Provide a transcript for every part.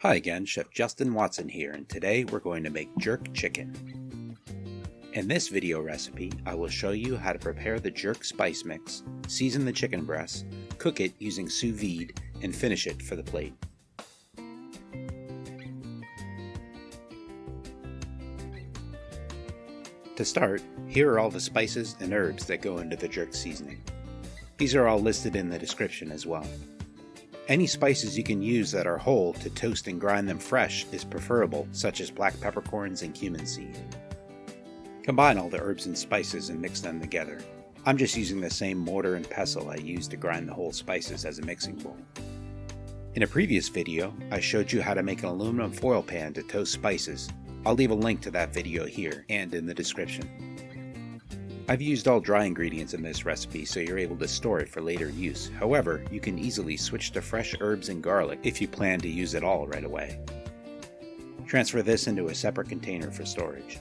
Hi again, Chef Justin Watson here, and today we're going to make jerk chicken. In this video recipe, I will show you how to prepare the jerk spice mix, season the chicken breast, cook it using Sous vide, and finish it for the plate. To start, here are all the spices and herbs that go into the jerk seasoning. These are all listed in the description as well. Any spices you can use that are whole to toast and grind them fresh is preferable, such as black peppercorns and cumin seed. Combine all the herbs and spices and mix them together. I'm just using the same mortar and pestle I used to grind the whole spices as a mixing bowl. In a previous video, I showed you how to make an aluminum foil pan to toast spices. I'll leave a link to that video here and in the description. I've used all dry ingredients in this recipe so you're able to store it for later use. However, you can easily switch to fresh herbs and garlic if you plan to use it all right away. Transfer this into a separate container for storage.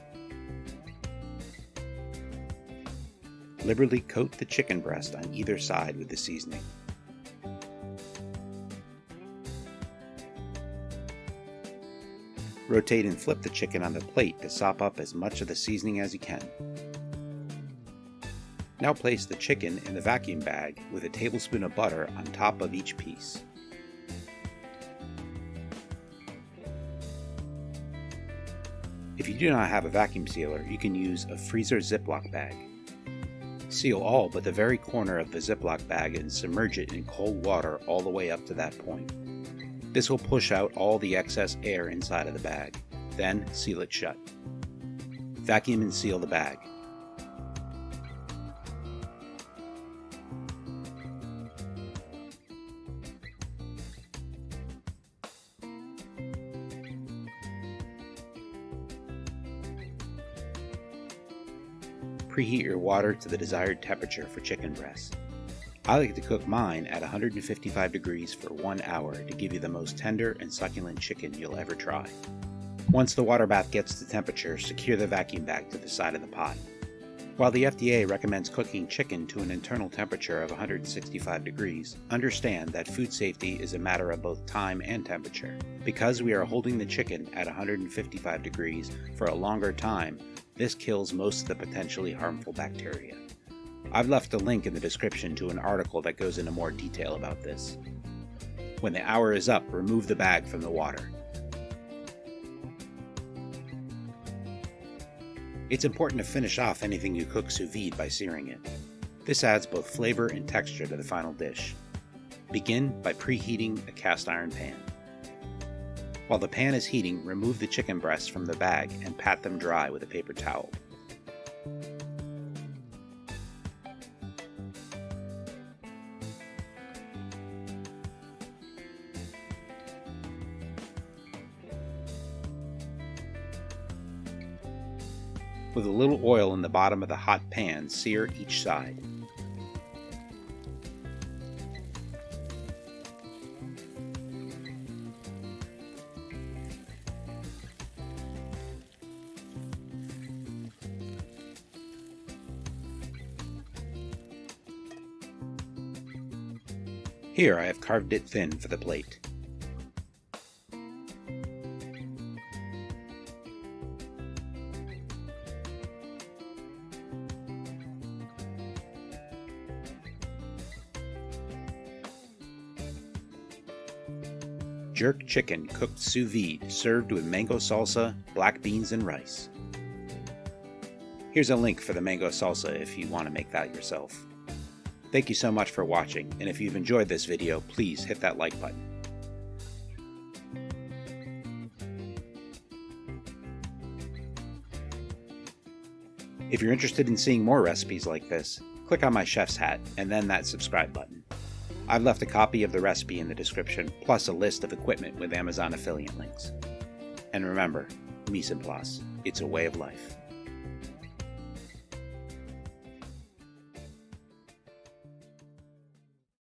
Liberally coat the chicken breast on either side with the seasoning. Rotate and flip the chicken on the plate to sop up as much of the seasoning as you can. Now place the chicken in the vacuum bag with a tablespoon of butter on top of each piece. If you do not have a vacuum sealer, you can use a freezer Ziploc bag. Seal all but the very corner of the Ziploc bag and submerge it in cold water all the way up to that point. This will push out all the excess air inside of the bag. Then seal it shut. Vacuum and seal the bag. Preheat your water to the desired temperature for chicken breasts. I like to cook mine at 155 degrees for 1 hour to give you the most tender and succulent chicken you'll ever try. Once the water bath gets to temperature, secure the vacuum bag to the side of the pot. While the FDA recommends cooking chicken to an internal temperature of 165 degrees, understand that food safety is a matter of both time and temperature. Because we are holding the chicken at 155 degrees for a longer time, this kills most of the potentially harmful bacteria. I've left a link in the description to an article that goes into more detail about this. When the hour is up, remove the bag from the water. It's important to finish off anything you cook sous vide by searing it. This adds both flavor and texture to the final dish. Begin by preheating a cast iron pan. While the pan is heating, remove the chicken breasts from the bag and pat them dry with a paper towel. With a little oil in the bottom of the hot pan, sear each side. Here I have carved it thin for the plate. Jerk chicken cooked sous vide, served with mango salsa, black beans, and rice. Here's a link for the mango salsa if you want to make that yourself. Thank you so much for watching, and if you've enjoyed this video, please hit that like button. If you're interested in seeing more recipes like this, click on my chef's hat and then that subscribe button. I've left a copy of the recipe in the description, plus a list of equipment with Amazon affiliate links. And remember, mise en place, it's a way of life.